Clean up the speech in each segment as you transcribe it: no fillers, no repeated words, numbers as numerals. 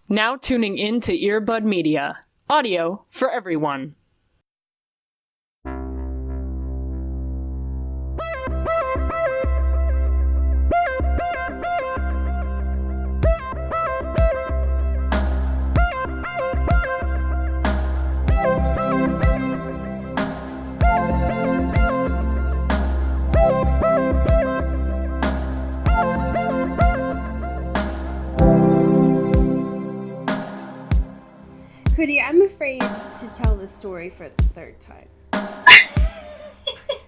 Now tuning in to Earbud Media. Audio for everyone. Cody, I'm afraid to tell this story for the third time.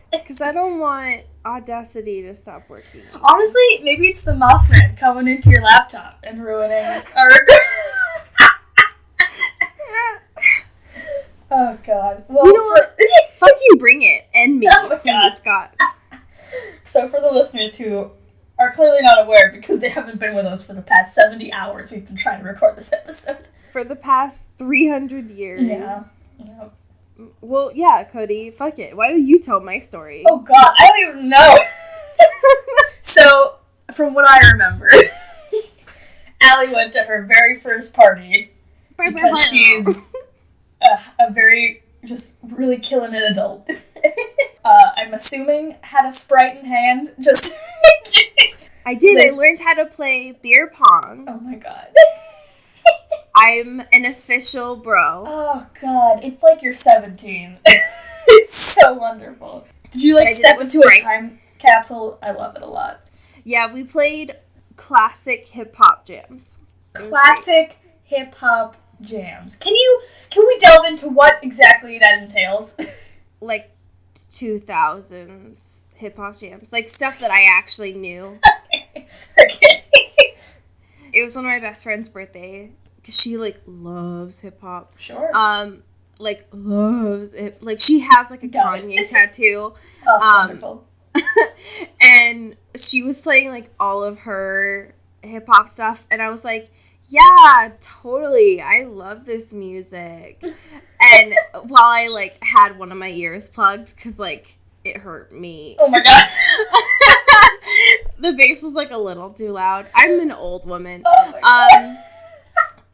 Because I don't want Audacity to stop working. Honestly, maybe it's the Mothman coming into your laptop and ruining our Oh, God. Well, you know what? Fucking bring it. And me, oh please, God. So for the listeners who are clearly not aware because they haven't been with us for the past 70 hours, we've been trying to record this episode. For the past 300 years. Yeah. Well, yeah, Cody, fuck it. Why don't you tell my story? Oh, God. I don't even know. So, from what I remember, Allie went to her very first party because she's a very, just really killing it adult. I'm assuming had a Sprite in hand, just... I did. I learned how to play beer pong. Oh, my God. I'm an official bro. Oh, God. It's like you're 17. It's so wonderful. Did you, step into a time capsule? I love it a lot. Yeah, we played classic hip-hop jams. Classic hip-hop jams. Can we delve into what exactly that entails? Like 2000s hip-hop jams. Like stuff that I actually knew. Okay. It was one of my best friend's birthday. Because she, loves hip-hop. Sure. Loves it. Like, she has, a Kanye tattoo. Oh, wonderful. And she was playing, all of her hip-hop stuff. And I was like, yeah, totally. I love this music. And while I, had one of my ears plugged, because, it hurt me. Oh, my God. The bass was, a little too loud. I'm an old woman. Oh, my God.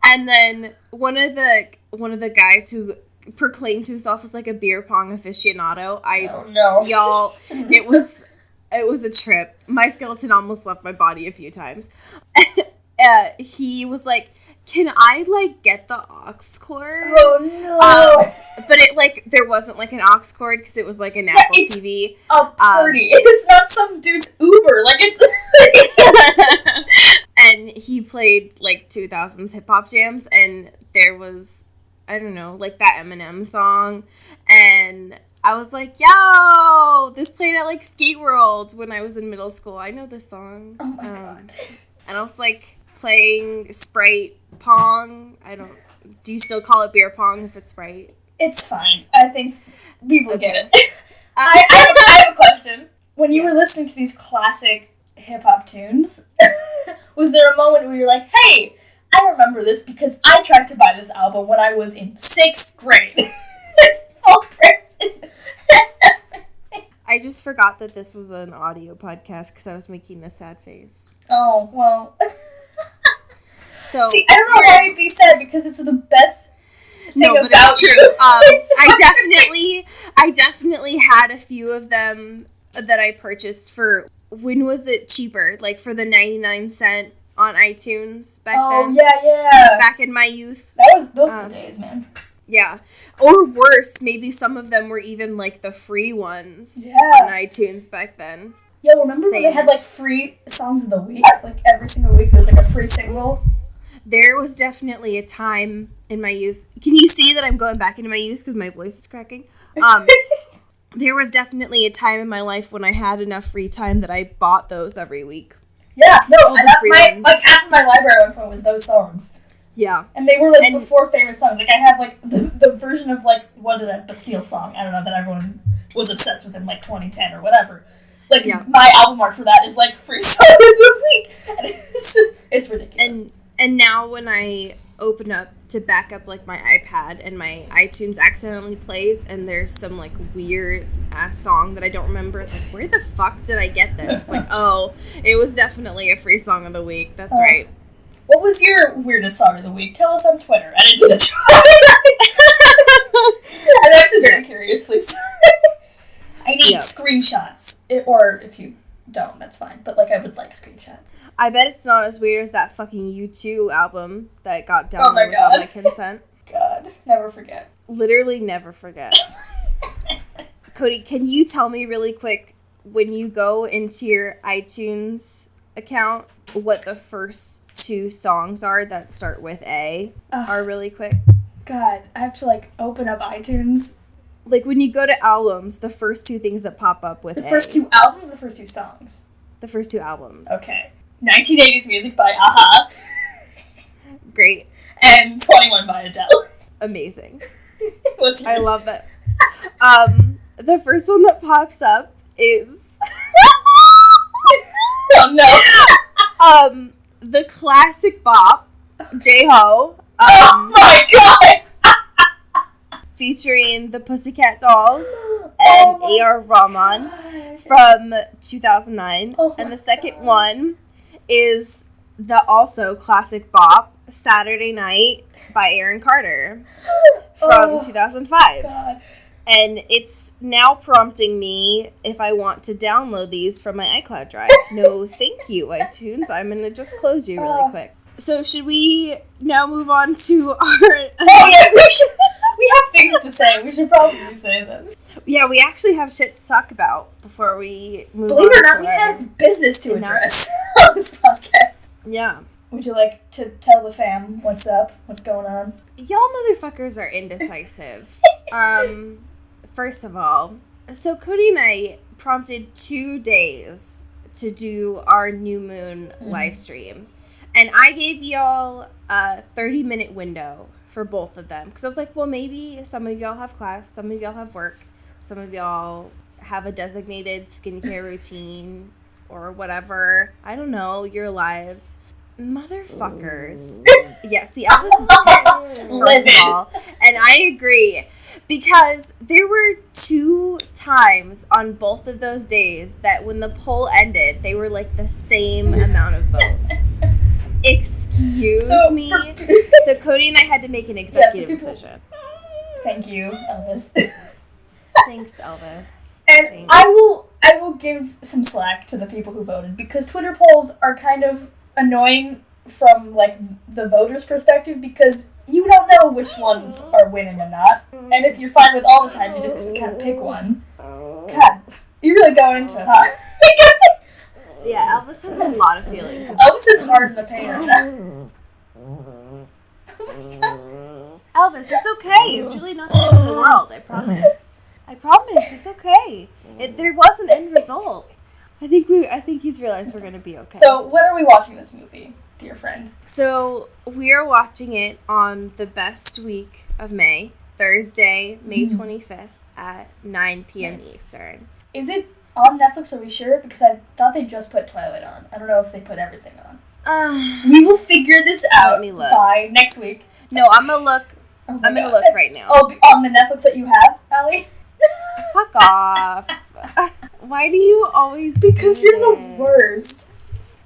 And then one of the guys who proclaimed himself as a beer pong aficionado. Oh no, y'all! It was a trip. My skeleton almost left my body a few times. He was like, "Can I get the aux cord?" Oh no! But it there wasn't an aux cord because it was an Apple TV. A party. It's not some dude's Uber. It's. And he played 2000s hip hop jams, and there was, I don't know, that Eminem song, and I was like, yo, this played at Skate World when I was in middle school. I know this song. Oh my God. And I was playing Sprite pong. Do you still call it beer pong if it's Sprite? It's fine. I think people get it. I have a question. When you were listening to these classic hip-hop tunes, was there a moment where you're like, hey, I remember this because I tried to buy this album when I was in 6th grade. Full prices. I just forgot that this was an audio podcast because I was making a sad face. Oh, well. So, see, I don't know why it'd be sad because it's the best thing about it's true. you. I definitely had a few of them that I purchased for, when was it cheaper? For the 99-cent on iTunes back then? Oh, yeah. Back in my youth. Those were the days, man. Yeah. Or worse, maybe some of them were even, the free ones on iTunes back then. Yeah, remember when they had, free songs of the week? Every single week there was, a free single? There was definitely a time in my youth. Can you see that I'm going back into my youth because my voice is cracking? There was definitely a time in my life when I had enough free time that I bought those every week. Yeah, no, half of my library at one point was those songs. Yeah. And they were, before famous songs. I have, the version of, what is that, Bastille song, I don't know, that everyone was obsessed with in, 2010 or whatever. My album art for that is, free song of the week. And it's ridiculous. And now when I open up to back up my iPad and my iTunes accidentally plays and there's some weird ass song that I don't remember, where the fuck did I get this? Oh, it was definitely a free song of the week. That's right. What was your weirdest song of the week? Tell us on Twitter. And into the I'm actually very curious, please. I need screenshots. Or if you don't, that's fine. But, I would like screenshots. I bet it's not as weird as that fucking U2 album that got downloaded without my consent. God. Never forget. Literally never forget. Cody, can you tell me really quick, when you go into your iTunes account, what the first 2 songs are that start with A are really quick? God, I have to, open up iTunes. When you go to albums, the first 2 things that pop up with The first 2 albums or the first 2 songs? The first 2 albums. Okay. 1980s Music by Aha. Great. And 21 by Adele. Amazing. What's yours? I love that. The first one that pops up is... oh, no. The classic bop, J-Ho. Oh, my God! Featuring the Pussycat Dolls and A.R. Rahman from 2009. And the second one is the also classic bop, Saturday Night by Aaron Carter from 2005. God. And it's now prompting me if I want to download these from my iCloud drive. No, thank you, iTunes. I'm going to just close you really quick. So should we now move on to our... Oh, yeah, we have things to say. We should probably say them. Yeah, we actually have shit to talk about before we move on. Believe it or not, we have business to address on this podcast. Yeah. Would you like to tell the fam what's up? What's going on? Y'all motherfuckers are indecisive. First of all, so Cody and I prompted 2 days to do our new moon live stream. And I gave y'all a 30-minute window for both of them. Because I was like, well, maybe some of y'all have class, some of y'all have work, some of y'all have a designated skincare routine or whatever. I don't know, your lives. Motherfuckers. Yeah, see, Elvis is pissed, first of all. And I agree. Because there were 2 times on both of those days that when the poll ended, they were the same amount of votes. Excuse me. So Cody and I had to make an executive decision. Thank you, Elvis. Thanks, Elvis. And Thanks. I will give some slack to the people who voted, because Twitter polls are kind of annoying from the voters' perspective, because you don't know which ones are winning and not. And if you're fine with all the times, you just kind of pick one. God, you're really going into it, huh? Yeah, Elvis has a lot of feelings. Elvis is hard in the paint right now. Elvis, it's okay. It's really not the end of the world, I promise. I promise, it's okay. There was an end result. I think he's realized we're gonna be okay. So, when are we watching this movie, dear friend? So, we are watching it on the best week of May, Thursday, May 25th at 9 p.m. Eastern. Is it on Netflix, are we sure? Because I thought they just put Twilight on. I don't know if they put everything on. We will figure this out by next week. No, I'm gonna look. I'm gonna look right now. Oh, on the Netflix that you have, Allie? Fuck off. Why do you always Because you're the worst.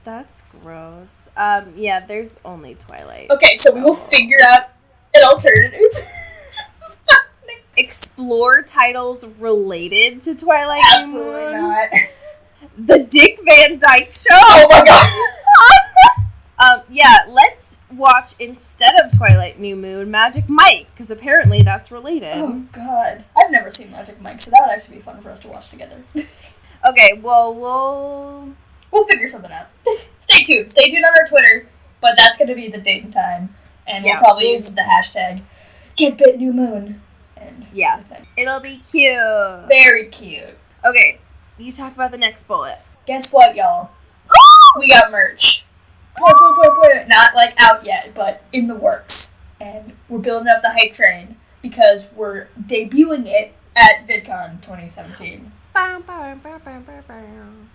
That's gross. Yeah, there's only Twilight. Okay, so we will figure out an alternative. Explore titles related to Twilight. Absolutely not. The Dick Van Dyke Show. Oh my god. Yeah, let's watch, instead of Twilight New Moon, Magic Mike, because apparently that's related. Oh god. I've never seen Magic Mike, so that would actually be fun for us to watch together. Okay, well, we'll figure something out. Stay tuned. Stay tuned on our Twitter, but that's going to be the date and time, and we'll probably use the hashtag GetBitNewMoon. And it'll be cute. Very cute. Okay, you talk about the next bullet. Guess what, y'all? We got merch. Not out yet, but in the works. And we're building up the hype train because we're debuting it at VidCon 2017.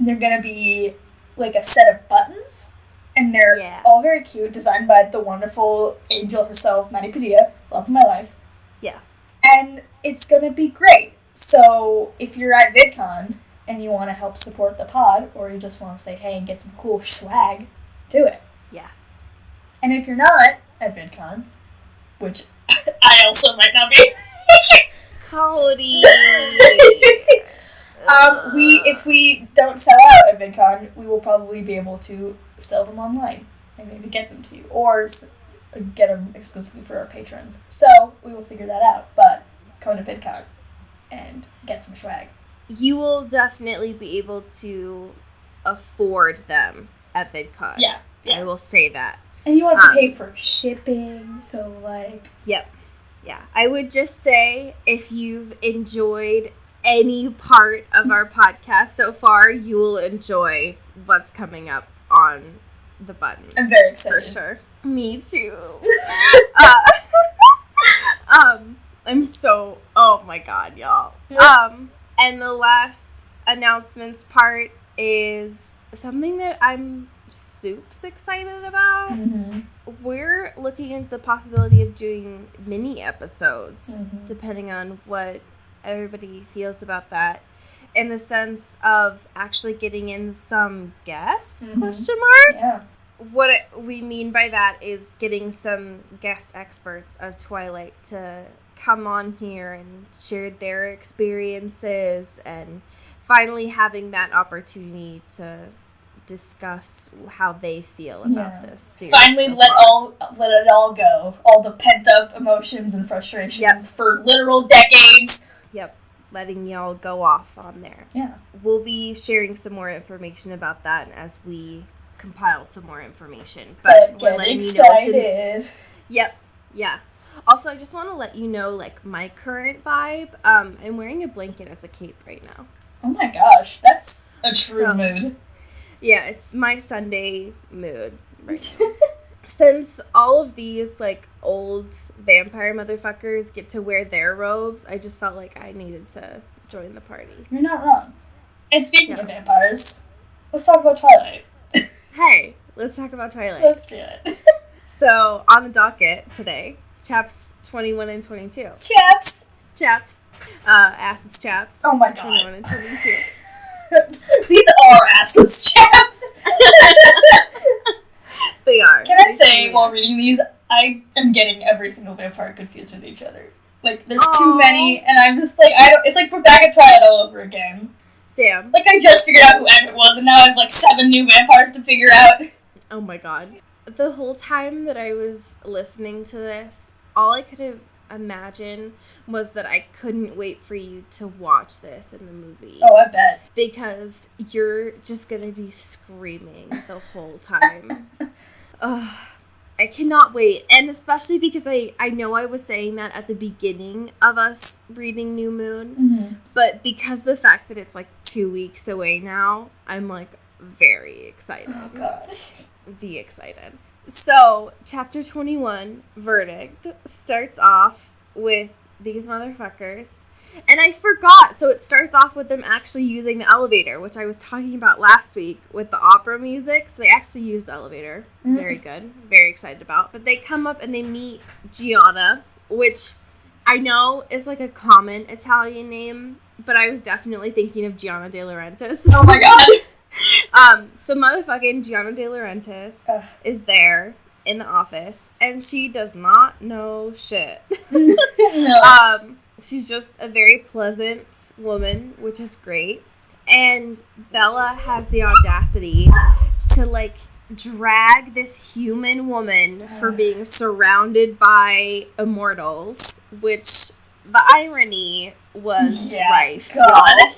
They're gonna be a set of buttons, and they're all very cute, designed by the wonderful angel herself, Maddie Padilla, love of my life. Yes. And it's gonna be great. So if you're at VidCon and you want to help support the pod, or you just want to say hey and get some cool swag, do it. Yes. And if you're not at VidCon, which I also might not be, Cody. If we don't sell out at VidCon, we will probably be able to sell them online and maybe get them to you, or get them exclusively for our patrons. So we will figure that out. But come to VidCon and get some swag. You will definitely be able to afford them at VidCon. Yeah. I will say that. And you won't have to pay for shipping, so like... Yep. Yeah. I would just say, if you've enjoyed any part of our podcast so far, you will enjoy what's coming up on the buttons. I'm very excited. For sure. Me too. I'm so... Oh my god, y'all. And the last announcements part is something that I'm super excited about. Mm-hmm. We're looking into the possibility of doing mini episodes, depending on what everybody feels about that, in the sense of actually getting in some guests, question mark? Yeah. What we mean by that is getting some guest experts of Twilight to come on here and share their experiences, and finally having that opportunity to discuss how they feel about this series. Finally, let it all go. All the pent up emotions and frustrations for literal decades. Yep, letting y'all go off on there. Yeah, we'll be sharing some more information about that as we compile some more information. But we're letting excited. You know Yep, yeah. Also, I just want to let you know, like, my current vibe. I'm wearing a blanket as a cape right now. Oh my gosh, that's a true mood. Yeah, it's my Sunday mood right now. Since all of these, like, old vampire motherfuckers get to wear their robes, I just felt like I needed to join the party. You're not wrong. And speaking of vampires, let's talk about Twilight. Hey, let's talk about Twilight. Let's do it. So, on the docket today, chaps 21 and 22. Chaps. Assless chaps. Oh my god. 21 and 22. These are assless chaps. They are. Can I say, while reading these, I am getting every single vampire confused with each other. Like, there's too many, and I'm just like, it's like we're back at Twilight all over again. Damn. Like, I just figured out who Emmett was, and now I have like 7 new vampires to figure out. Oh my god. The whole time that I was listening to this, all I could have imagined was that I couldn't wait for you to watch this in the movie. Oh, I bet. Because you're just gonna be screaming the whole time. I cannot wait. And especially because I know I was saying that at the beginning of us reading New Moon, but because of the fact that it's like 2 weeks away now, I'm like very excited. Oh god. Be excited. So, chapter 21, Verdict, starts off with these motherfuckers. And I forgot, so it starts off with them actually using the elevator, which I was talking about last week with the opera music. So they actually use the elevator. Very good. Very excited about. But they come up and they meet Gianna, which I know is like a common Italian name, but I was definitely thinking of Gianna De Laurentiis. Oh my god! So motherfucking Gianna De Laurentiis is there in the office, and she does not know shit. No. She's just a very pleasant woman, which is great. And Bella has the audacity to, like, drag this human woman for being surrounded by immortals, which the irony was rife. God.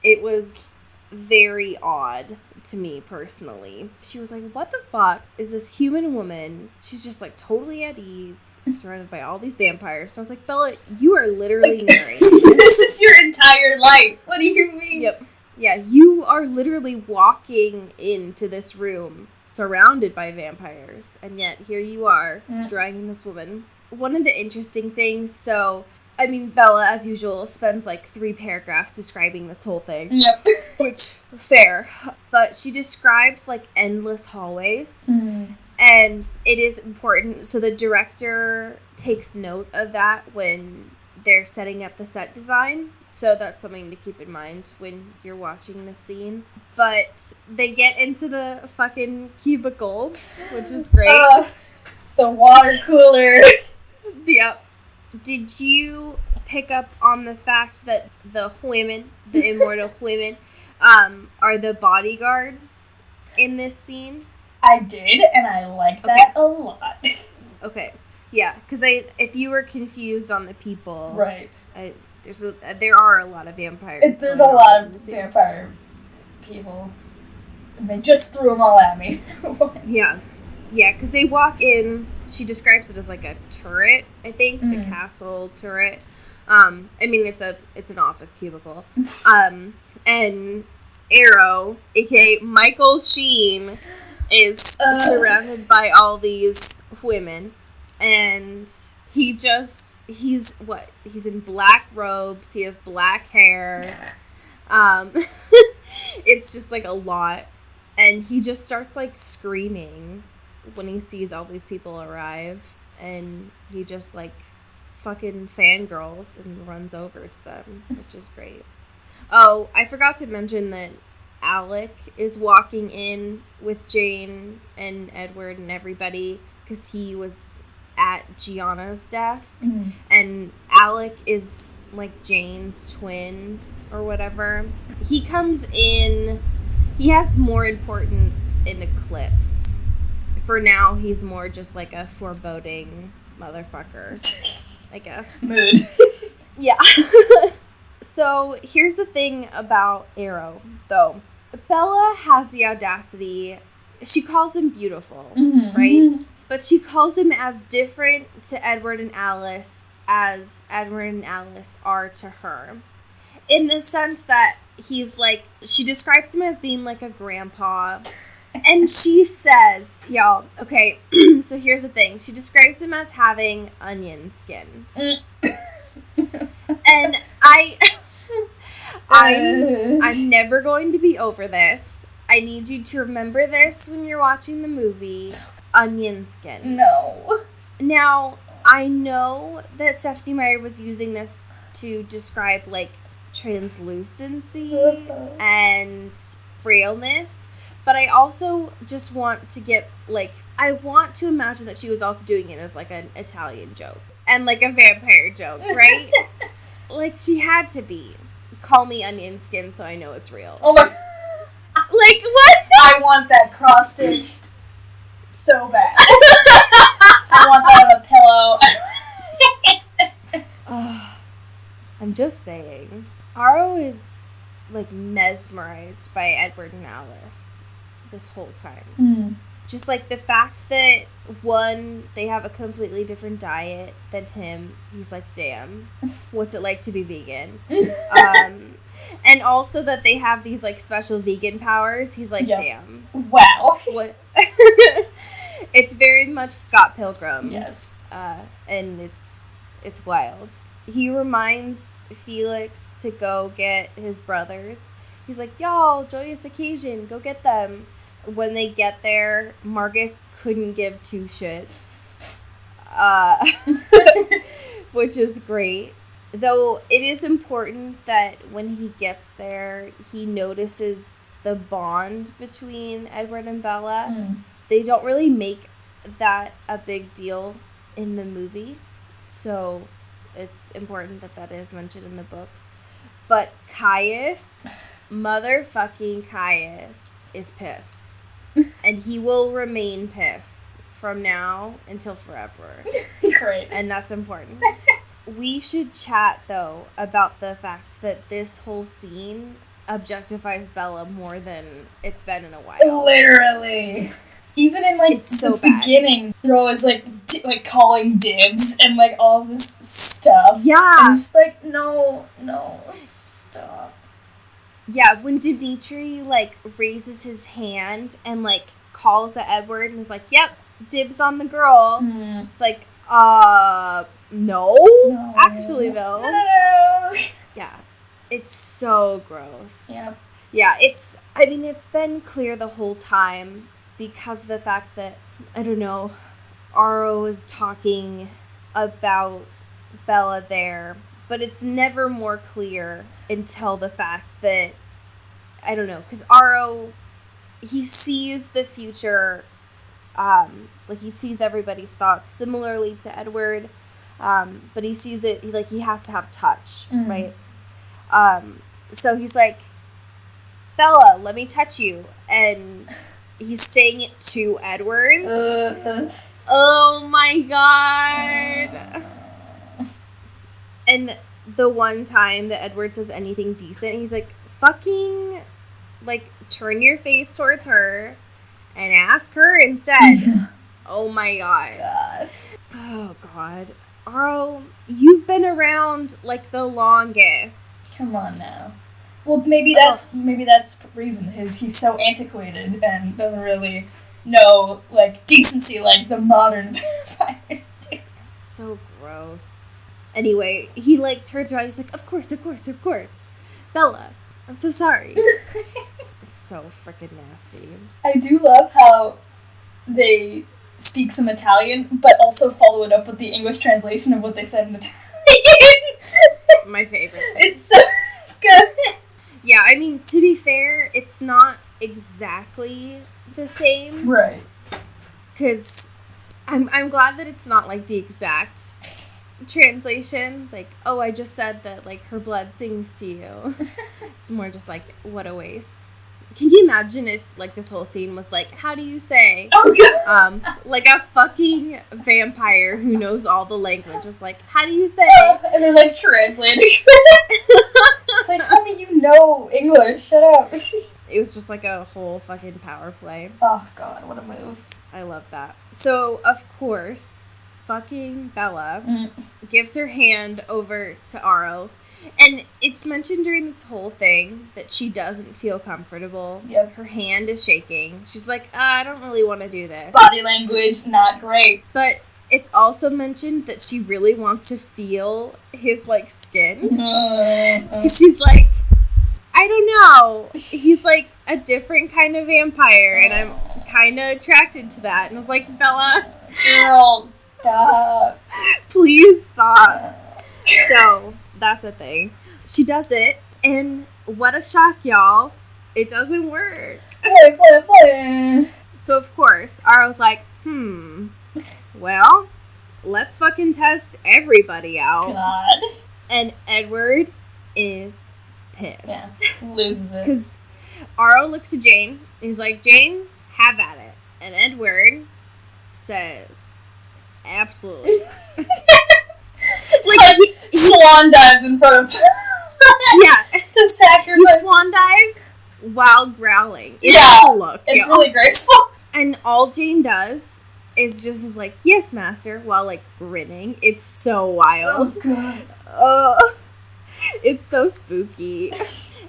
It was very odd to me personally. She was like, what the fuck is this human woman? She's just like totally at ease, surrounded by all these vampires. So I was like, Bella, you are literally married. This is your entire life. What do you mean? Yep. Yeah, you are literally walking into this room surrounded by vampires, and yet here you are dragging this woman. One of the interesting things, so I mean, Bella, as usual, spends like 3 paragraphs describing this whole thing. Yep. Which, fair. But she describes like endless hallways. And it is important. So the director takes note of that when they're setting up the set design. So that's something to keep in mind when you're watching the scene. But they get into the fucking cubicle, which is great. the water cooler. Yep. Did you pick up on the fact that the women, the immortal women, are the bodyguards in this scene? I did, and I like that a lot. Okay. Yeah, because if you were confused on the people... Right. There are a lot of vampires. There's a lot of vampire people. And they just threw them all at me. Yeah. Yeah, because they walk in, she describes it as like a turret, I think, the castle turret. I mean, it's an office cubicle. And Arrow, aka Michael Sheen, is surrounded by all these women. And he's in black robes, he has black hair. It's just like a lot. And he just starts like screaming when he sees all these people arrive, and he just like fucking fangirls and runs over to them, which is great. Oh, I forgot to mention that Alec is walking in with Jane and Edward and everybody because he was at Gianna's desk, and Alec is like Jane's twin or whatever. He comes in, he has more importance in Eclipse. For now, he's more just like a foreboding motherfucker, I guess. Mood. Yeah. So, here's the thing about Arrow, though. Bella has the audacity, she calls him beautiful, right? But she calls him as different to Edward and Alice as Edward and Alice are to her. In the sense that he's like, she describes him as being like a grandpa. And she says, y'all, okay, so here's the thing. She describes him as having onion skin. And I'm never going to be over this. I need you to remember this when you're watching the movie. Onion skin. No. Now, I know that Stephenie Meyer was using this to describe, like, translucency and frailness, but I also just want to get, like, I want to imagine that she was also doing it as, like, an Italian joke and, like, a vampire joke, right? Like, she had to be. Call me onion skin so I know it's real. Oh my... Like, what? I want that cross-stitched so bad. I want that on a pillow. I'm just saying. Aro is, like, mesmerized by Edward and Alice this whole time. Just, like, the fact that, one, they have a completely different diet than him. He's like, damn, what's it like to be vegan? And also that they have these, like, special vegan powers. He's like, damn. Wow. What? It's very much Scott Pilgrim. Yes. And it's wild. He reminds Felix to go get his brothers. He's like, y'all, joyous occasion, go get them. When they get there, Marcus couldn't give two shits. Which is great. Though it is important that when he gets there, he notices the bond between Edward and Bella. They don't really make that a big deal in the movie. So it's important that that is mentioned in the books. But Caius, motherfucking Caius, is pissed. And he will remain pissed from now until forever. Great. And that's important. We should chat, though, about the fact that this whole scene objectifies Bella more than it's been in a while. Literally. Even in, like, it's so the beginning, Ro is, like, calling dibs and, like, all this stuff. Yeah. I'm just like, no, stop. Yeah, when Dimitri, like, raises his hand and, like, calls at Edward and is like, yep, dibs on the girl. It's like, no. Actually, though. No. Yeah. It's so gross. Yeah. Yeah, it's been clear the whole time because of the fact that, I don't know, Aro is talking about Bella there, but it's never more clear until the fact that, I don't know, because Aro, he sees the future Like, he sees everybody's thoughts similarly to Edward, but he sees it, he has to have touch, right? So he's like, Bella, let me touch you. And he's saying it to Edward. Oh my god. And the one time that Edward says anything decent, he's like, fucking, turn your face towards her and ask her instead. Oh my god. Oh god. Arl, you've been around, the longest. Come on now. Well, maybe that's the reason he's so antiquated and doesn't really know, decency like the modern vampires do. So gross. Anyway, he, turns around, he's like, of course. Bella, I'm so sorry. It's so freaking nasty. I do love how they speak some Italian, but also follow it up with the English translation of what they said in Italian. My favorite. It's so good. Yeah, I mean, to be fair, it's not exactly the same. Right. Because I'm glad that it's not, the exact translation. I just said that, her blood sings to you. It's more just, what a waste. Can you imagine if, this whole scene was, how do you say? Oh, God. A fucking vampire who knows all the language was how do you say? And they're, translating. It's honey, you know English. Shut up. It was just, a whole fucking power play. Oh, God, what a move. I love that. So, of course, fucking Bella gives her hand over to Aro. And it's mentioned during this whole thing that she doesn't feel comfortable. Yep. Her hand is shaking. She's like, I don't really want to do this. Body language, not great. But it's also mentioned that she really wants to feel his, skin. Because she's like, I don't know. He's, a different kind of vampire, and I'm kind of attracted to that. And I was like, Bella. Girl, stop. Please stop. So, that's a thing. She does it, and what a shock, y'all. It doesn't work. Play. So, of course, Aro's like, well, let's fucking test everybody out. God. And Edward is pissed. Yeah, loses it. Because Aro looks to Jane. He's like, Jane, have at it. And Edward says, absolutely. He swan dives in front of yeah. to sacrifice. He swan dives while growling. It's a look. It's really graceful. And all Jane does is just yes, master, while grinning. It's so wild. Oh, God. It's so spooky.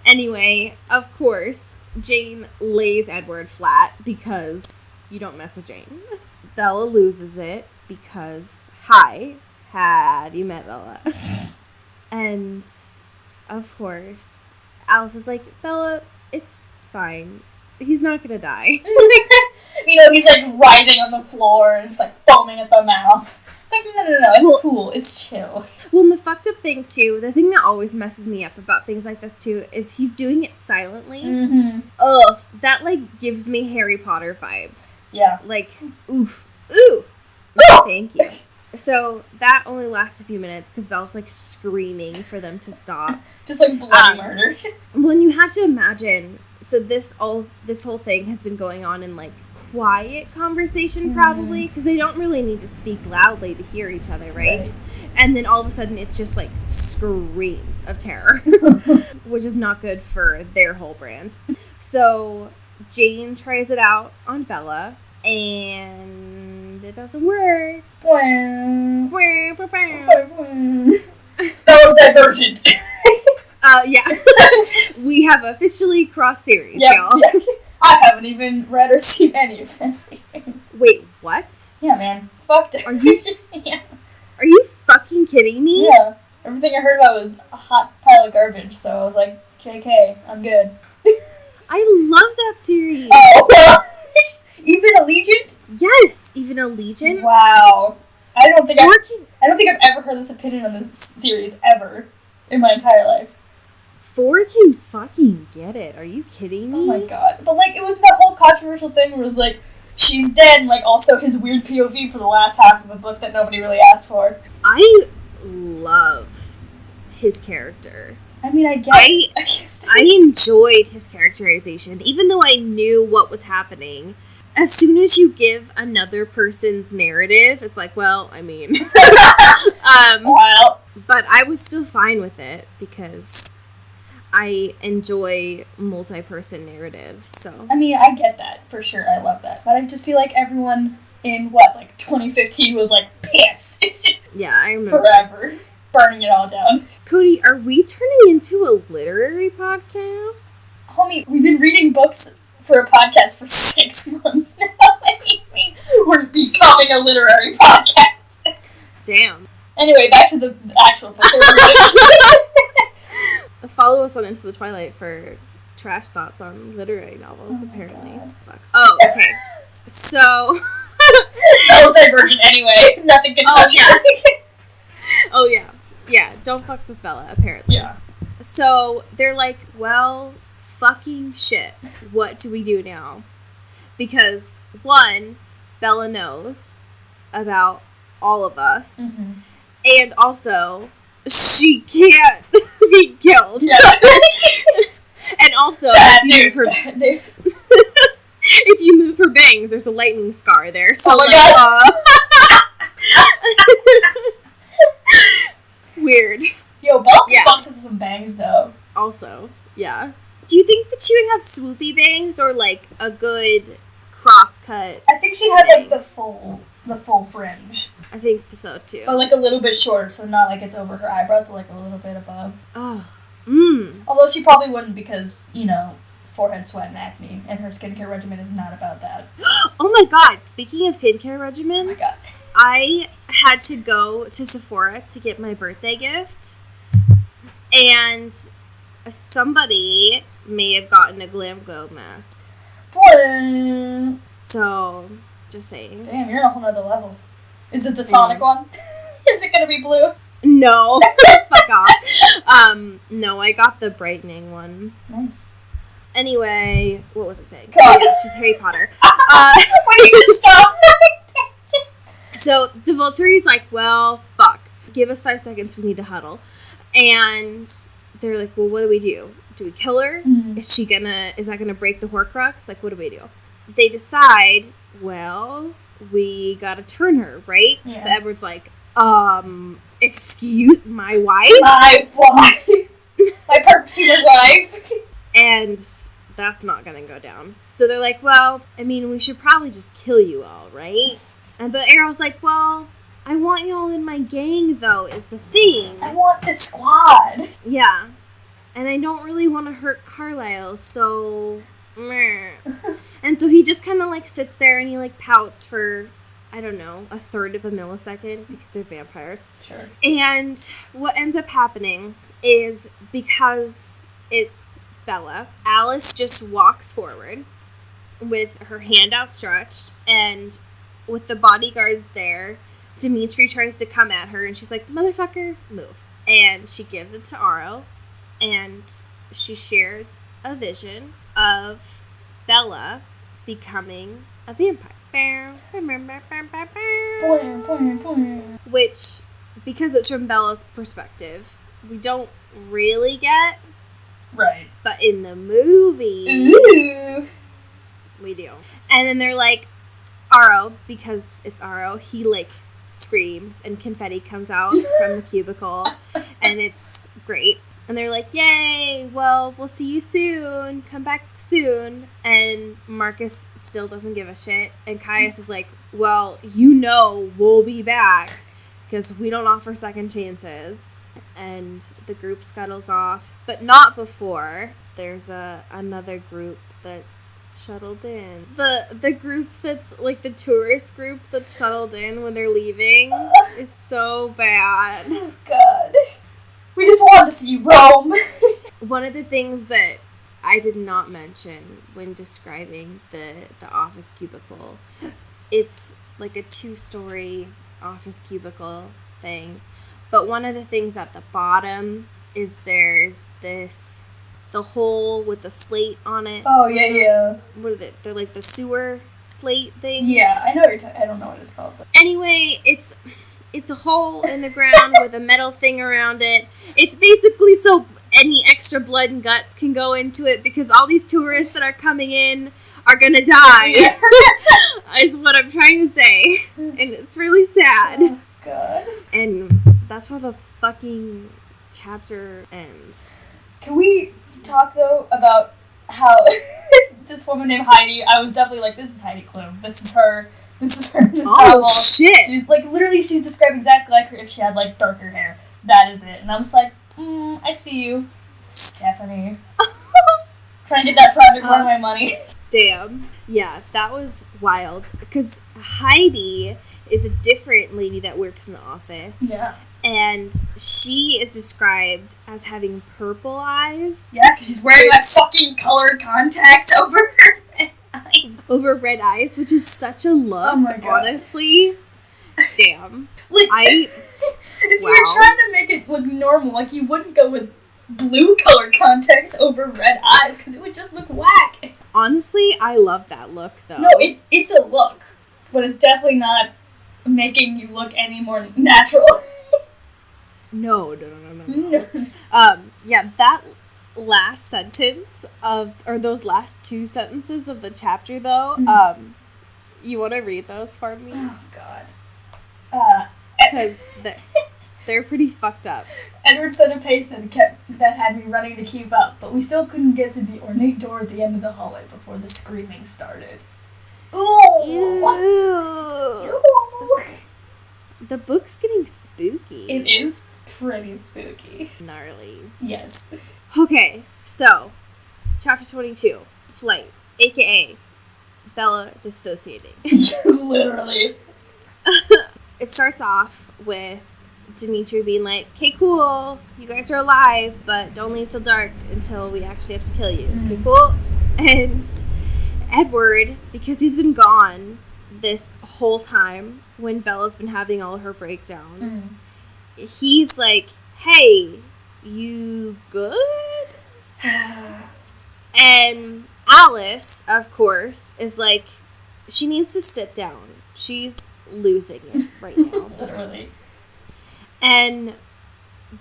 Anyway, of course, Jane lays Edward flat because you don't mess with Jane. Bella loses it because, hi, have you met Bella? And, of course, Alice is like, Bella, it's fine. He's not gonna die. He's writhing on the floor and just foaming at the mouth. It's no, it's cool, it's chill. Well, and the fucked up thing, too, the thing that always messes me up about things like this, too, is he's doing it silently. Mm-hmm. Ugh, that, gives me Harry Potter vibes. Yeah. Oof. Ooh! Thank you. So, that only lasts a few minutes, because Belle's, screaming for them to stop. Just, bloody murder. Well, and you have to imagine, so this whole thing has been going on in, quiet conversation, probably, because they don't really need to speak loudly to hear each other, right? And then all of a sudden, it's just, screams of terror, which is not good for their whole brand. So, Jane tries it out on Bella, and it doesn't work. Bella's divergent. Yeah. We have officially crossed series, y'all. Yeah. I haven't even read or seen any of this. Wait, what? Yeah, man. Fuck divergent. Yeah. Are you fucking kidding me? Yeah. Everything I heard about was a hot pile of garbage, so I was like, JK, I'm good. I love that series. Oh, Even Allegiant? Yes, Even Allegiant. Wow. I don't think I've ever heard this opinion on this series ever in my entire life. 4 can fucking get it. Are you kidding me? Oh my god. But it was that whole controversial thing where it was she's dead, and, like, also his weird POV for the last half of the book that nobody really asked for. I love his character. I mean, I enjoyed his characterization, even though I knew what was happening. As soon as you give another person's narrative, it's like, well, I mean... But I was still fine with it, because I enjoy multi-person narratives, so... I mean, I get that, for sure, I love that. But I just feel like everyone in, 2015 was, pissed. Yeah, I remember. Forever. Burning it all down. Cody, are we turning into a literary podcast? Homie, we've been reading books for a podcast for 6 months now. We're becoming a literary podcast. Damn. Anyway, back to the actual book we're reading. Follow us on Into the Twilight for trash thoughts on literary novels, apparently. Fuck. Oh, okay. So... That was Divergent anyway. Nothing can touch her. Oh, yeah. Yeah, don't fucks with Bella, apparently. Yeah. So, they're like, well, fucking shit. What do we do now? Because, one, Bella knows about all of us. Mm-hmm. And also, she can't be killed. Yeah. And also, bad news. If you move her bangs, there's a lightning scar there. So, oh my god. Weird. Yo, Bella fucks with some bangs, though. Also, yeah. Do you think that she would have swoopy bangs or, a good cross-cut? I think she had, the full fringe. I think so, too. But, a little bit shorter, so not it's over her eyebrows, but, a little bit above. Oh. Although she probably wouldn't because, forehead sweat and acne, and her skincare regimen is not about that. Oh my god, speaking of skincare regimens, oh my god. I had to go to Sephora to get my birthday gift, and somebody may have gotten a Glam Glow mask. So, just saying. Damn, you're on a whole nother level. Is it the Sonic one? Is it gonna be blue? No. Fuck off. No, I got the brightening one. Nice. Anyway, what was I saying? God. Oh, yeah, she's Harry Potter. When are you gonna stop? So, the Volturi's like, well, fuck. Give us 5 seconds, we need to huddle. And they're like, well, what do we do? Do we kill her? Mm-hmm. Is that gonna break the Horcrux? What do we do? They decide, well, we gotta turn her, right? Yeah. But Edward's like, excuse my wife? My wife? My perpetual wife? And that's not gonna go down. So they're like, well, I mean, we should probably just kill you all, right? But Arrow's like, well, I want y'all in my gang, though, is the thing. I want this squad. Yeah. And I don't really want to hurt Carlisle, so... meh. And so he just kind of, sits there and he, pouts for, I don't know, a third of a millisecond, because they're vampires. Sure. And what ends up happening is, because it's Bella, Alice just walks forward with her hand outstretched, and with the bodyguards there, Dimitri tries to come at her, and she's like, motherfucker, move. And she gives it to Aro, and she shares a vision of Bella becoming a vampire. Which, because it's from Bella's perspective, we don't really get. Right. But in the movies, ooh, we do. And then they're like, Aro, because it's Aro, he screams and confetti comes out from the cubicle, and it's great. And they're like, yay, well, we'll see you soon, come back soon. And Marcus still doesn't give a shit, and Caius is like, well, we'll be back, because we don't offer second chances. And the group scuttles off, but not before there's another group that's shuttled in. The group that's the tourist group that's shuttled in when they're leaving is so bad. Oh god. We just wanted to see Rome. One of the things that I did not mention when describing the office cubicle, it's a 2-story office cubicle thing. But one of the things at the bottom is there's the hole with the slate on it. Oh, yeah. What are they? They're the sewer slate things. Yeah, I know what you're talking. I don't know what it's called. But. Anyway, it's a hole in the ground with a metal thing around it. It's basically so any extra blood and guts can go into it because all these tourists that are coming in are gonna die. Is what I'm trying to say. And it's really sad. Oh, God. And that's how the fucking chapter ends. Can we talk, though, about how this woman named Heidi, I was definitely like, this is Heidi Klum. This is her in this novel. Shit. She's, like, literally, she's described exactly like her if she had, like, darker hair. That is it. And I was like, I see you, Stephanie. Trying to get that project worth my money. Damn. Yeah, that was wild. Because Heidi is a different lady that works in the office. Yeah. And she is described as having purple eyes. Yeah, because she's wearing like fucking colored contacts over her red eyes. Over red eyes, which is such a look, oh my God. Honestly. Damn. Like, if wow. you were trying to make it look normal, like, you wouldn't go with blue colored contacts over red eyes, because it would just look whack. Honestly, I love that look, though. No, it's a look, but it's definitely not making you look any more natural. No. No. Yeah, that last sentence or those last two sentences of the chapter, though, you want to read those for me? Oh, God. Because they're pretty fucked up. Edward set a pace that had me running to keep up, but we still couldn't get through the ornate door at the end of the hallway before the screaming started. Ooh! Ew. The book's getting spooky. It is pretty spooky. Gnarly. Yes. Okay, so, chapter 22, Flight, aka Bella dissociating. Literally. It starts off with Dimitri being like, okay, cool, you guys are alive, but don't leave till dark until we actually have to kill you. Okay, cool? And Edward, because he's been gone this whole time when Bella's been having all of her breakdowns, he's like, hey, you good? And Alice, of course, is like, she needs to sit down. She's losing it right now. Literally. And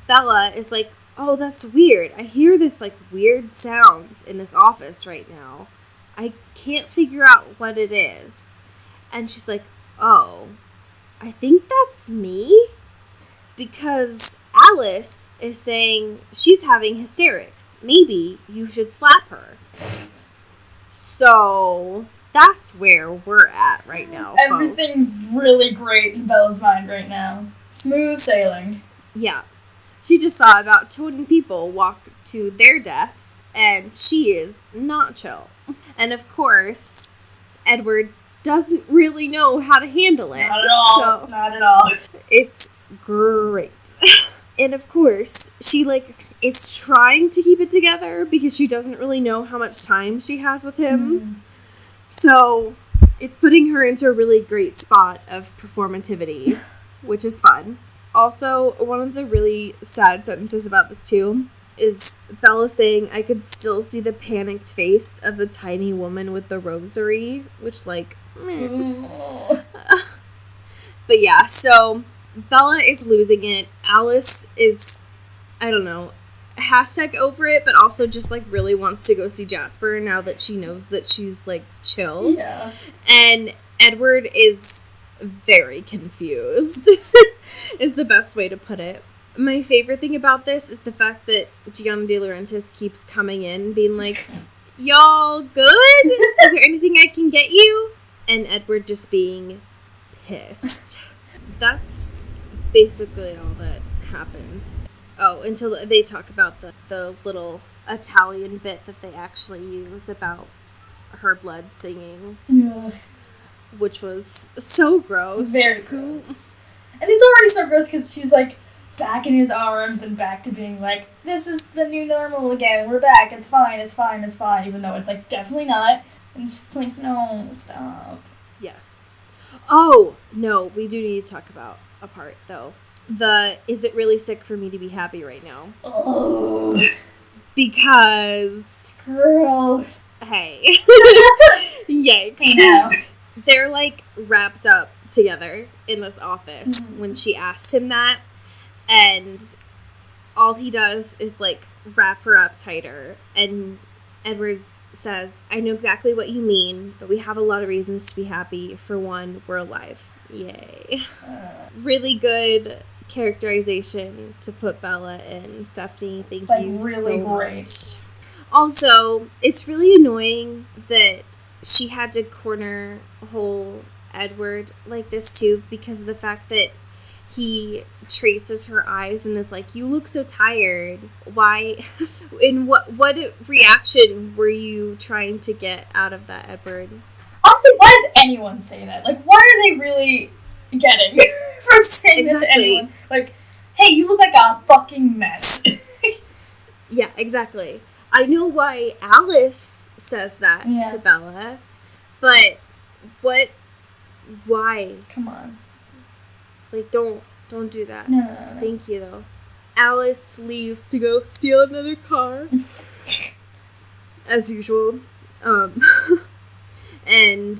Bella is like, oh, that's weird. I hear this, like, weird sound in this office right now. I can't figure out what it is. And she's like, oh, I think that's me? Because Alice is saying she's having hysterics. Maybe you should slap her. So that's where we're at right now, Everything's really great in Bella's mind right now. Smooth sailing. Yeah. She just saw about 20 people walk to their deaths, and she is not chill. And of course, Edward doesn't really know how to handle it. Not at all. So not at all. It's great. And of course, she, like, is trying to keep it together because she doesn't really know how much time she has with him. So it's putting her into a really great spot of performativity, which is fun. Also, one of the really sad sentences about this, too, is Bella saying, I could still see the panicked face of the tiny woman with the rosary, which, like, meh. But yeah, so Bella is losing it. Alice is, I don't know, hashtag over it, but also just, like, really wants to go see Jasper now that she knows that she's, like, chill. Yeah. And Edward is very confused, is the best way to put it. My favorite thing about this is the fact that Gianna De Laurentiis keeps coming in being like, y'all good? Is there anything I can get you? And Edward just being pissed. That's basically all that happens. Oh, until they talk about the little Italian bit that they actually use about her blood singing. Yeah. Which was so gross. Very cool. And it's already so gross because she's, like, back in his arms and back to being like, this is the new normal again. We're back. It's fine. It's fine. It's fine. Even though it's, like, definitely not. And she's like, no, stop. Yes. Oh, no, we do need to talk about a part, though. Is it really sick for me to be happy right now? Oh. Because... Girl. Hey. Yikes. Hey, now. they're, like, wrapped up together in this office when she asks him that, and all he does is, like, wrap her up tighter, and Edwards says, I know exactly what you mean, but we have a lot of reasons to be happy. For one, we're alive. Yay. Really good characterization to put Bella in. Stephanie, thank you really so great. much. Also, it's really annoying that she had to corner hole Edward like this too, because of the fact that he traces her eyes and is like, you look so tired. Why? And what reaction were you trying to get out of that, Edward? Honestly, why does anyone say that? Like, what are they really getting from saying that to anyone? Like, hey, you look like a fucking mess. Yeah, exactly. I know why Alice says that to Bella, but why? Come on. Like, don't do that. No. Thank you, though. Alice leaves to go steal another car. As usual. And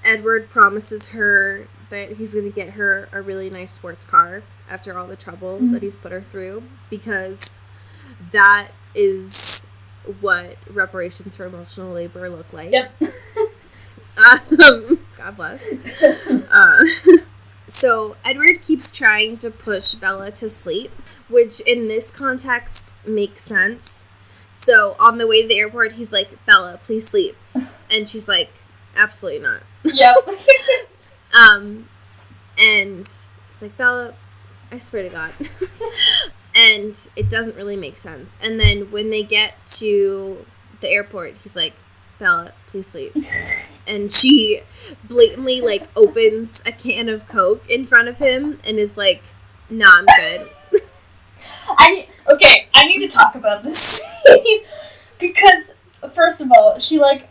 Edward promises her that he's going to get her a really nice sports car after all the trouble that he's put her through, because that is what reparations for emotional labor look like. Yep. God bless. So Edward keeps trying to push Bella to sleep, which in this context makes sense. So on the way to the airport, he's like, Bella, please sleep. And she's like, absolutely not. Yep. And it's like, Bella, I swear to God. And it doesn't really make sense. And then when they get to the airport, he's like, Bella, please sleep. And she blatantly, like, opens a can of Coke in front of him and is like, nah, I'm good. I need to talk about this scene. Because, first of all, she, like,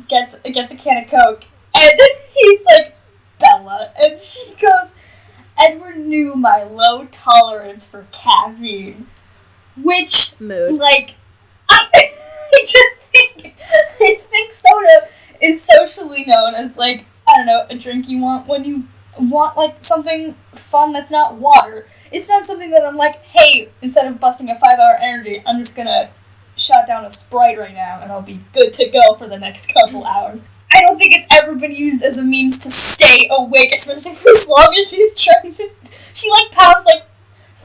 gets a can of Coke, and he's like, Bella, and she goes, Edward knew my low tolerance for caffeine. Which, Mood. like, I think soda is socially known as, like, I don't know, a drink you want when you want, like, something fun that's not water. It's not something that I'm like, hey, instead of busting a 5-hour energy, I'm just gonna shot down a Sprite right now and I'll be good to go for the next couple hours. I don't think it's ever been used as a means to stay awake, especially for as long as she's trying to... She, like, pounds, like,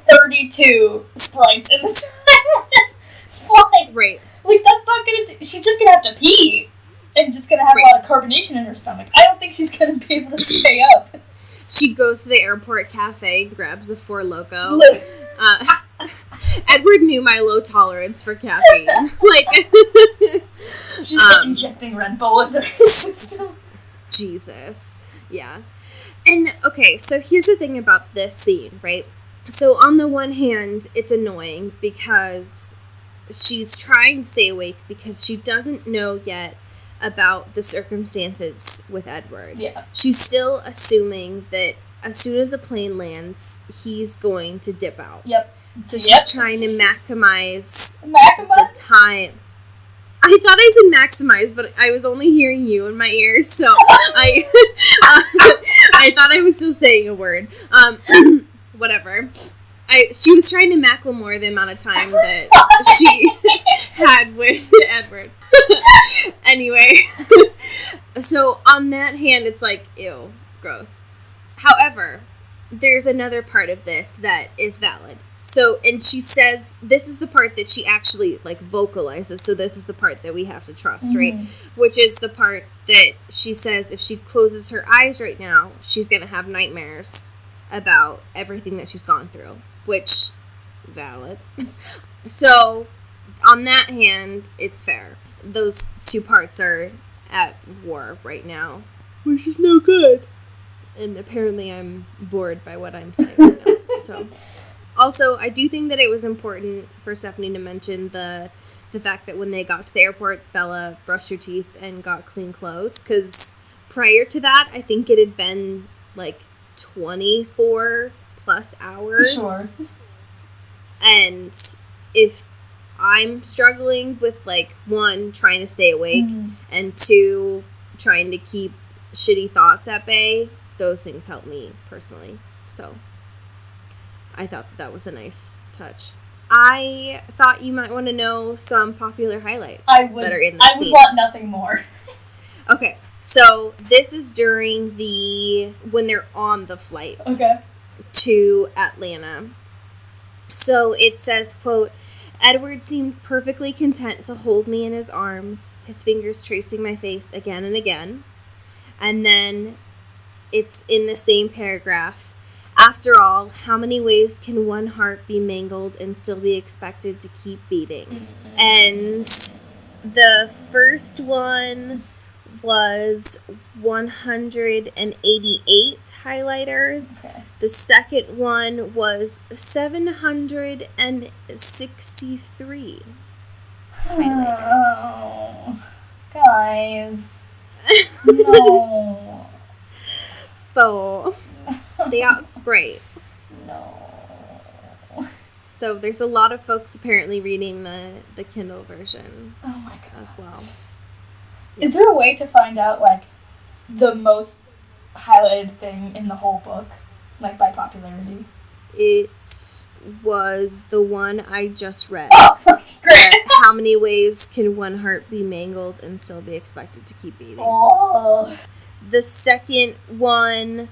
32 Sprites in the time of this flight. Right. Like, that's not gonna do... She's just gonna have to pee. And just gonna have a lot of carbonation in her stomach. I don't think she's gonna be able to stay up. She goes to the airport cafe, grabs a Four Loko. Edward knew my low tolerance for caffeine. Like, she's injecting Red Bull into her system. Jesus. Yeah. And, okay, so here's the thing about this scene, right? So on the one hand, it's annoying because she's trying to stay awake because she doesn't know yet about the circumstances with Edward. Yeah. She's still assuming that as soon as the plane lands, he's going to dip out. Yep. So she's trying to maximize the time. I thought I said maximize, but I was only hearing you in my ears, so I thought I was still saying a word. Whatever. She was trying to Macklemore the amount of time that she had with Edward. Anyway, so on that hand, it's like, ew, gross. However, there's another part of this that is valid. So, and she says, this is the part that she actually, like, vocalizes, so this is the part that we have to trust, right? Which is the part that she says if she closes her eyes right now, she's gonna have nightmares about everything that she's gone through, which, valid. So, on that hand, it's fair. Those two parts are at war right now, which is no good. And apparently I'm bored by what I'm saying right now, so... Also, I do think that it was important for Stephanie to mention the fact that when they got to the airport, Bella brushed her teeth and got clean clothes, because prior to that, I think it had been, like, 24 plus hours. Sure. And if I'm struggling with, like, one, trying to stay awake, and two, trying to keep shitty thoughts at bay, those things help me personally. So I thought that was a nice touch. I thought you might want to know some popular highlights that are in the scene. I would want nothing more. Okay, so this is during when they're on the flight to Atlanta. So it says, quote, Edward seemed perfectly content to hold me in his arms, his fingers tracing my face again and again. And then it's in the same paragraph. After all, how many ways can one heart be mangled and still be expected to keep beating? And the first one was 188 highlighters. Okay. The second one was 763 highlighters. Oh, guys. No. So, the out's great. No. So, there's a lot of folks apparently reading the Kindle version. Oh my god. As well. Is there a way to find out, like, the most highlighted thing in the whole book? Like, by popularity? It was the one I just read. Oh, great! How many ways can one heart be mangled and still be expected to keep beating? Oh. The second one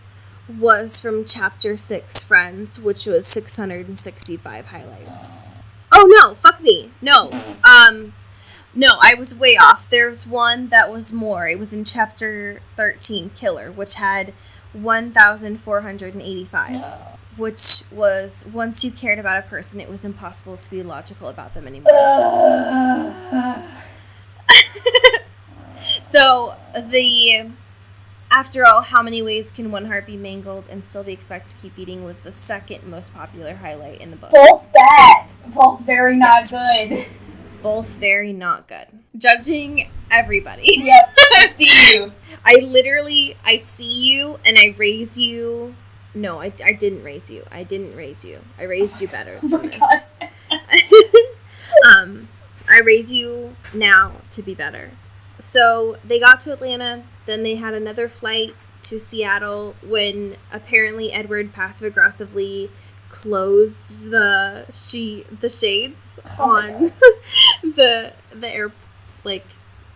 was from Chapter 6, Friends, which was 665 highlights. Oh, no! Fuck me! No. No, I was way off. There's one that was more. It was in Chapter 13, Killer, which had 1,485. No. Which was, once you cared about a person, it was impossible to be logical about them anymore. So, after all, how many ways can one heart be mangled and still be expected to keep beating was the second most popular highlight in the book. Both bad. Both very not good. Both very not good. Judging everybody. Yep, I see you. I see you and I raise you. No, I didn't raise you. I raised you better than this. I raise you now to be better. So they got to Atlanta, then they had another flight to Seattle when apparently Edward passive-aggressively closed the shades on the air, like,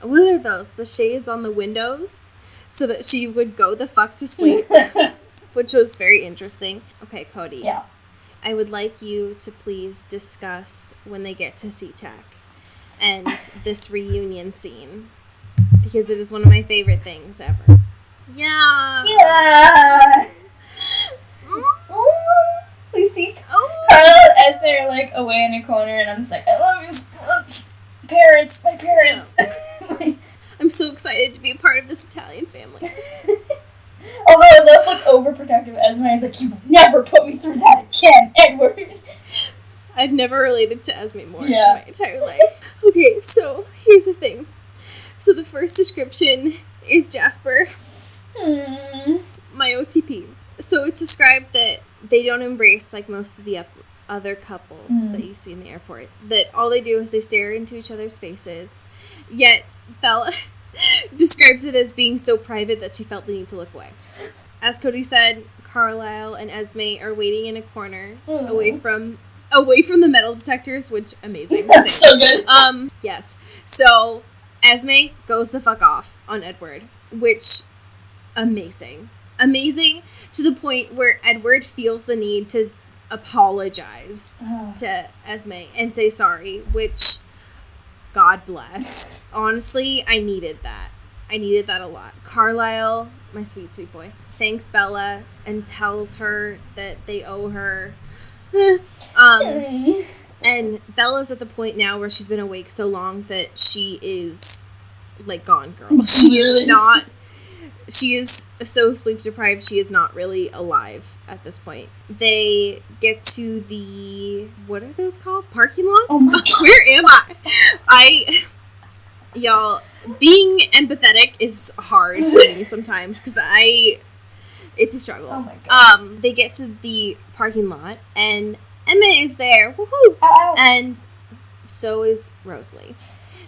what are those? The shades on the windows so that she would go the fuck to sleep, which was very interesting. Okay, Cody. Yeah. I would like you to please discuss when they get to SeaTac and this reunion scene, because it is one of my favorite things ever. Yeah. Yeah. We see Carla and Esme are like away in a corner, and I'm just like, I love you so much. Parents, my parents. I'm so excited to be a part of this Italian family. Although I love, like, overprotective Esme is like, you will never put me through that again, Edward. I've never related to Esme more in my entire life. Okay, so here's the thing. So the first description is Jasper. My OTP. So it's described that they don't embrace like most of the other couples that you see in the airport. That all they do is they stare into each other's faces. Yet Bella describes it as being so private that she felt the need to look away. As Cody said, Carlisle and Esme are waiting in a corner away from the metal detectors, which amazing. That's so good. Yes. So Esme goes the fuck off on Edward, which amazing to the point where Edward feels the need to apologize to Esme and say sorry, which God bless. Honestly, I needed that a lot. Carlisle, my sweet boy, thanks Bella and tells her that they owe her. And Bella's at the point now where she's been awake so long that she is like gone, girl. She is so sleep deprived, she is not really alive at this point. They get to the, what are those called? Parking lots? Oh my God. Where am I? Y'all, being empathetic is hard for me sometimes because it's a struggle. Oh my God. They get to the parking lot and Emma is there. Woohoo! Ow. And so is Rosalie.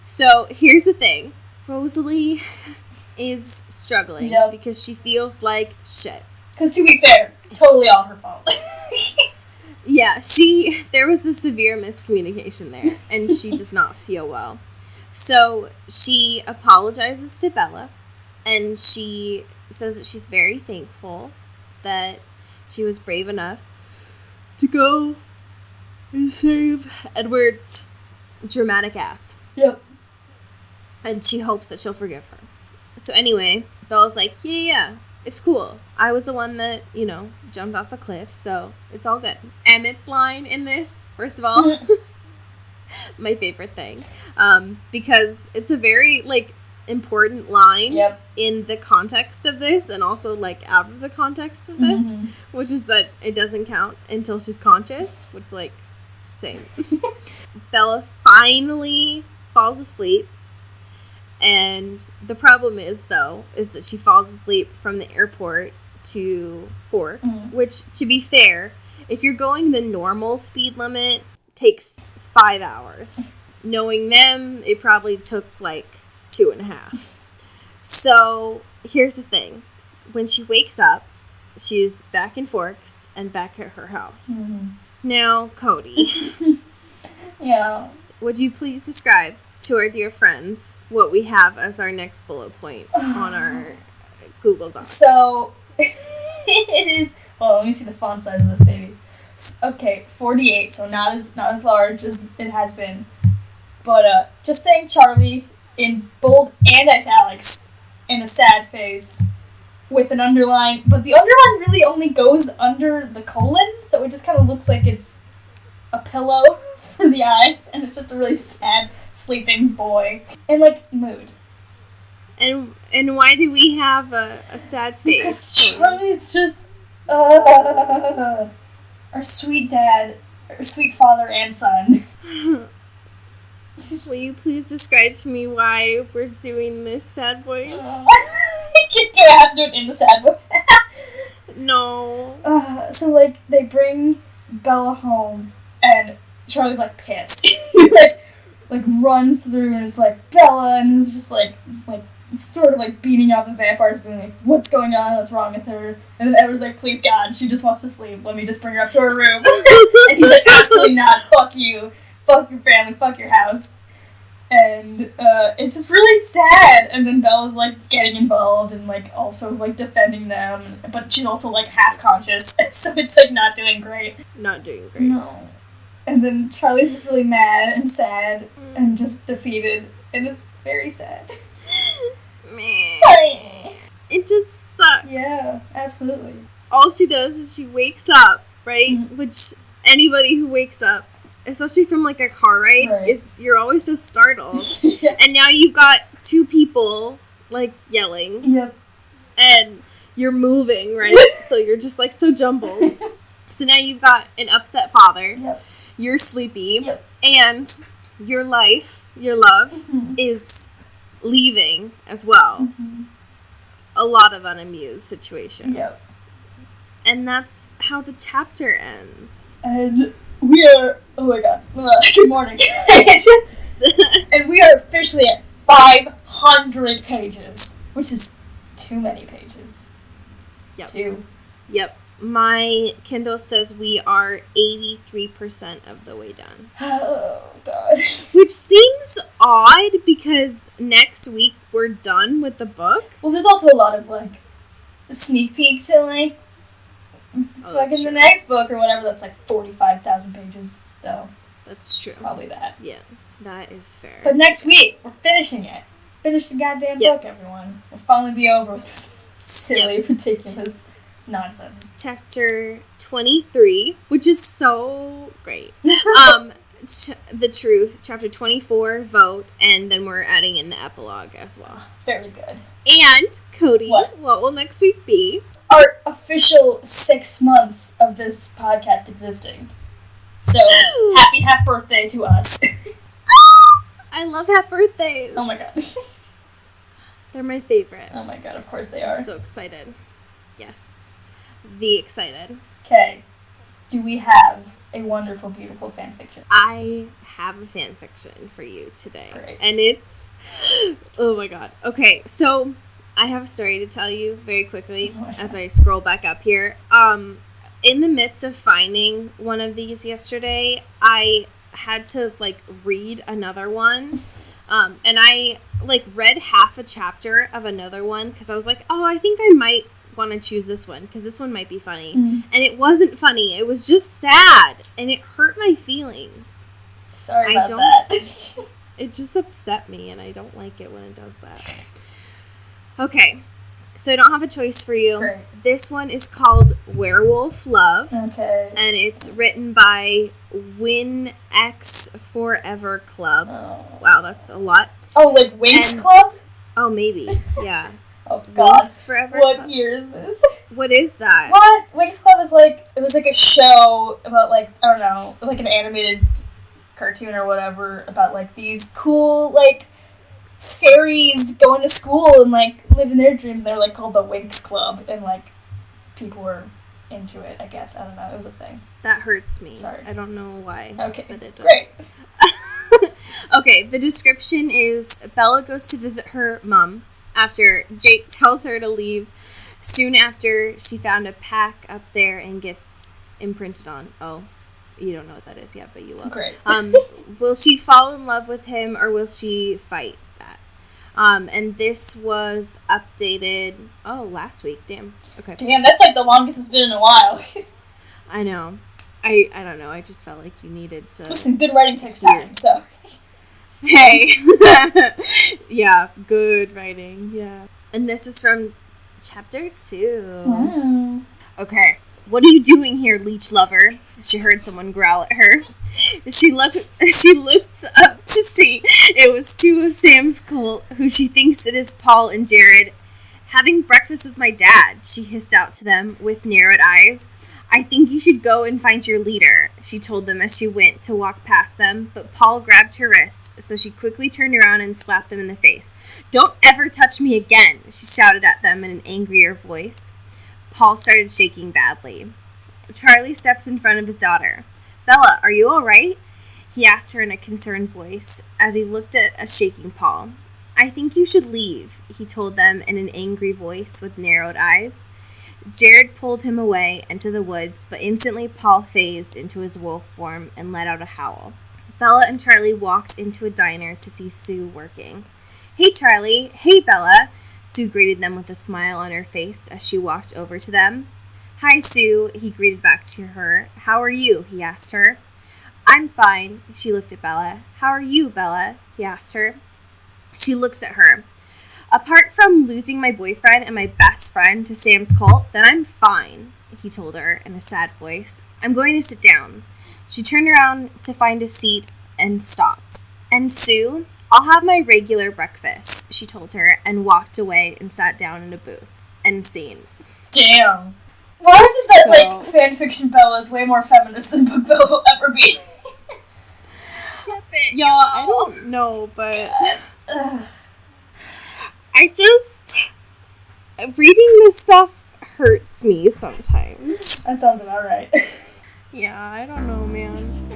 So here's the thing. Rosalie is struggling Yep. because she feels like shit. Because to be fair, totally all her fault. Yeah, there was a severe miscommunication there, and she does not feel well. So she apologizes to Bella, and she says that she's very thankful that she was brave enough to go and save Edward's dramatic ass. Yep. And she hopes that she'll forgive her. So anyway, Bella's like, yeah, it's cool. I was the one that, jumped off the cliff, so it's all good. Emmett's line in this, first of all, my favorite thing. Because it's a very, important line in the context of this, and also, out of the context of this, which is that it doesn't count until she's conscious, which, same. Bella finally falls asleep. And the problem is that she falls asleep from the airport to Forks, which, to be fair, if you're going the normal speed limit, takes 5 hours. Knowing them, it probably took 2.5. So here's the thing. When she wakes up, she's back in Forks and back at her house. Now, Cody. Yeah. Would you please describe to our dear friends what we have as our next bullet point on our Google Doc? So, it is... Well, let me see the font size of this baby. Okay, 48, so not as large as it has been. But, just saying Charlie in bold and italics in a sad face with an underline. But the underline really only goes under the colon, so it just kind of looks like it's a pillow for the eyes, and it's just a really sad sleeping boy. And, mood. And why do we have a sad face? Because Charlie's just, our sweet dad, our sweet father and son. Will you please describe to me why we're doing this sad voice? Do I have to do it in the sad voice? No. So, they bring Bella home, and Charlie's, pissed. He, runs through and is Bella, and is just, sort of, beating off the vampires, being what's going on, what's wrong with her? And then Edward's please, God, she just wants to sleep. Let me just bring her up to her room. And he's absolutely not. Fuck you. Fuck your family. Fuck your house. And, it's just really sad. And then Bella's, getting involved and, also, defending them. But she's also, half conscious. So it's, not doing great. Not doing great. No. And then Charlie's just really mad and sad and just defeated. And it's very sad. Man. It just sucks. Yeah, absolutely. All she does is she wakes up, right? Mm-hmm. Which anybody who wakes up, especially from a car ride, you're always so startled. Yeah. And now you've got two people yelling. Yep. And you're moving, right? So you're just so jumbled. So now you've got an upset father. Yep. You're sleepy. Yep. And your life, your love, is leaving as well. A lot of unamused situations. Yep. And that's how the chapter ends. And we are, oh my god, good morning. And we are officially at 500 pages, which is too many pages. Yep. Yep. My Kindle says we are 83% of the way done. Oh, God. Which seems odd because next week we're done with the book. Well, there's also a lot of, sneak peek to, the next book or whatever that's, 45,000 pages. So, that's true. It's probably that. Yeah, that is fair. But next week, we're finishing it. Finish the goddamn book, everyone. We'll finally be over with this silly, ridiculous nonsense. Chapter 23, which is so great. The Truth, chapter 24, Vote, and then we're adding in the epilogue as well. Very good. And, Cody, what will next week be? Our official 6 months of this podcast existing. So, happy half birthday to us. I love happy birthdays. Oh my god. They're my favorite. Oh my god, of course they are. I'm so excited. Yes. The excited. Okay. Do we have a wonderful, beautiful fanfiction? I have a fanfiction for you today. Great. And it's... Oh my god. Okay, so I have a story to tell you very quickly as I scroll back up here. In the midst of finding one of these yesterday, I had to, like, read another one. And I, like, read half a chapter of another one because I was like, oh, I think I might want to choose this one because this one might be funny. And it wasn't funny. It was just sad. And it hurt my feelings. Sorry about that. It just upset me, and I don't like it when it does that. Okay, so I don't have a choice for you. Great. This one is called Werewolf Love. Okay. And it's written by Win X Forever Club. Oh. Wow, that's a lot. Oh, like Winx Club? Oh, maybe. Yeah. Oh, God. Winx Forever What Club. year is this? What is that? What? Winx Club is like, it was like a show about, like, I don't know, like an animated cartoon or whatever about, like, these cool, like, fairies going to school and, like, living their dreams. They're, like, called the Winx Club, and, like, people were into it, I guess. I don't know. It was a thing. That hurts me. Sorry. I don't know why. Okay, but it does. great. Okay, the description is Bella goes to visit her mom after Jake tells her to leave soon after she found a pack up there and gets imprinted on. Oh, you don't know what that is yet, but you will. Great. Will she fall in love with him or will she fight that? And this was updated, last week. Damn. Okay. Damn, that's like the longest it's been in a while. I know. I don't know. I just felt like you needed to... Listen, good writing takes time, so... Hey. Yeah, good writing. Yeah. And this is from chapter 2. Wow. Okay. What are you doing here, leech lover? She heard someone growl at her. She looked up to see it was two of Sam's cult, who she thinks it is Paul and Jared. Having breakfast with my dad, she hissed out to them with narrowed eyes. I think you should go and find your leader, she told them as she went to walk past them, but Paul grabbed her wrist, so she quickly turned around and slapped them in the face. Don't ever touch me again, she shouted at them in an angrier voice. Paul started shaking badly. Charlie steps in front of his daughter. Bella, are you all right? He asked her in a concerned voice as he looked at a shaking Paul. I think you should leave, he told them in an angry voice with narrowed eyes. Jared pulled him away into the woods, but instantly Paul phased into his wolf form and let out a howl. Bella and Charlie walked into a diner to see Sue working. Hey, Charlie. Hey, Bella. Sue greeted them with a smile on her face as she walked over to them. Hi, Sue, he greeted back to her. How are you? He asked her. I'm fine, she looked at Bella. How are you, Bella? He asked her. She looks at her. Apart from losing my boyfriend and my best friend to Sam's cult, then I'm fine, he told her in a sad voice. I'm going to sit down. She turned around to find a seat and stopped. And Sue, I'll have my regular breakfast, she told her, and walked away and sat down in a booth. End scene. Damn. Why is it that, like, fanfiction Bella is way more feminist than book Bella will ever be? Y'all, I don't know, but... I just... Reading this stuff hurts me sometimes. That sounds about right. Yeah, I don't know, man.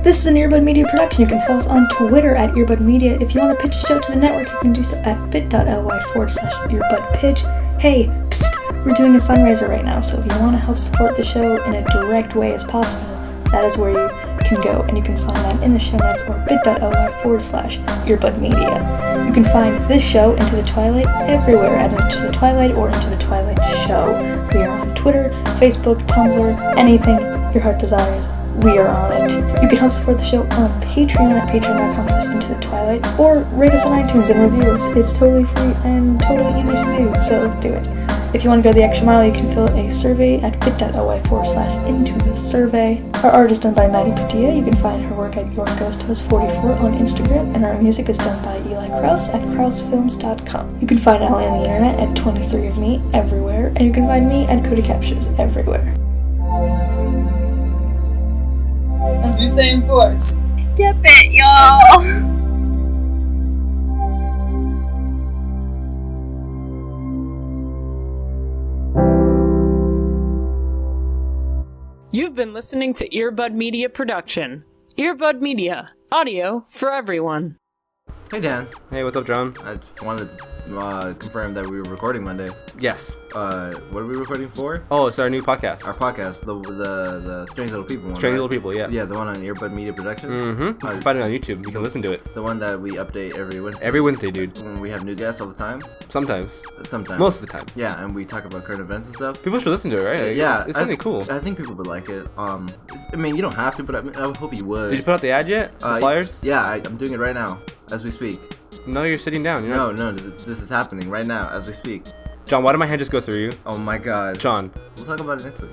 This is an Earbud Media production. You can follow us on Twitter at Earbud Media. If you want to pitch a show to the network, you can do so at bit.ly/earbudpitch. Hey, psst, we're doing a fundraiser right now, so if you want to help support the show in a direct way as possible, that is where you can go, and you can find that in the show notes or bit.ly/Earbud Media. You can find this show, Into the Twilight, everywhere at Into the Twilight or Into the Twilight Show. We are on Twitter, Facebook, Tumblr, anything your heart desires. We are on it. You can help support the show on Patreon at patreon.com/IntoTheTwilight or rate us on iTunes and review us. It's totally free and totally easy to do, so do it. If you want to go the extra mile, you can fill out a survey at bit.ly/IntoTheSurvey. Our art is done by Maddie Padilla. You can find her work at YourGhostHouse44 on Instagram, and our music is done by Eli Krause at KrauseFilms.com. You can find Allie on the internet at 23ofme everywhere, and you can find me at Cody Captures everywhere. As we say in force. Get it, y'all! You've been listening to Earbud Media Production. Earbud Media, audio for everyone. Hey, Dan. Hey, what's up, John? I just wanted to confirm that we were recording Monday. Yes. What are we recording for? Oh, it's our new podcast. Our podcast, the Strange Little People one, Strange right? Little People, yeah. Yeah, the one on Earbud Media Productions. Mm-hmm. You can find it on YouTube. You can listen to it. The one that we update every Wednesday. Every Wednesday, dude. When we have new guests all the time. Sometimes. Most of the time. Yeah, and we talk about current events and stuff. People should listen to it, right? It's something cool. I think people would like it. I mean, you don't have to, but I hope you would. Did you put out the ad yet? The flyers? Yeah, I'm doing it right now, as we speak. No, you're sitting down. No, this is happening right now, as we speak. John, why did my hand just go through you? Oh my god. John. We'll talk about it next week.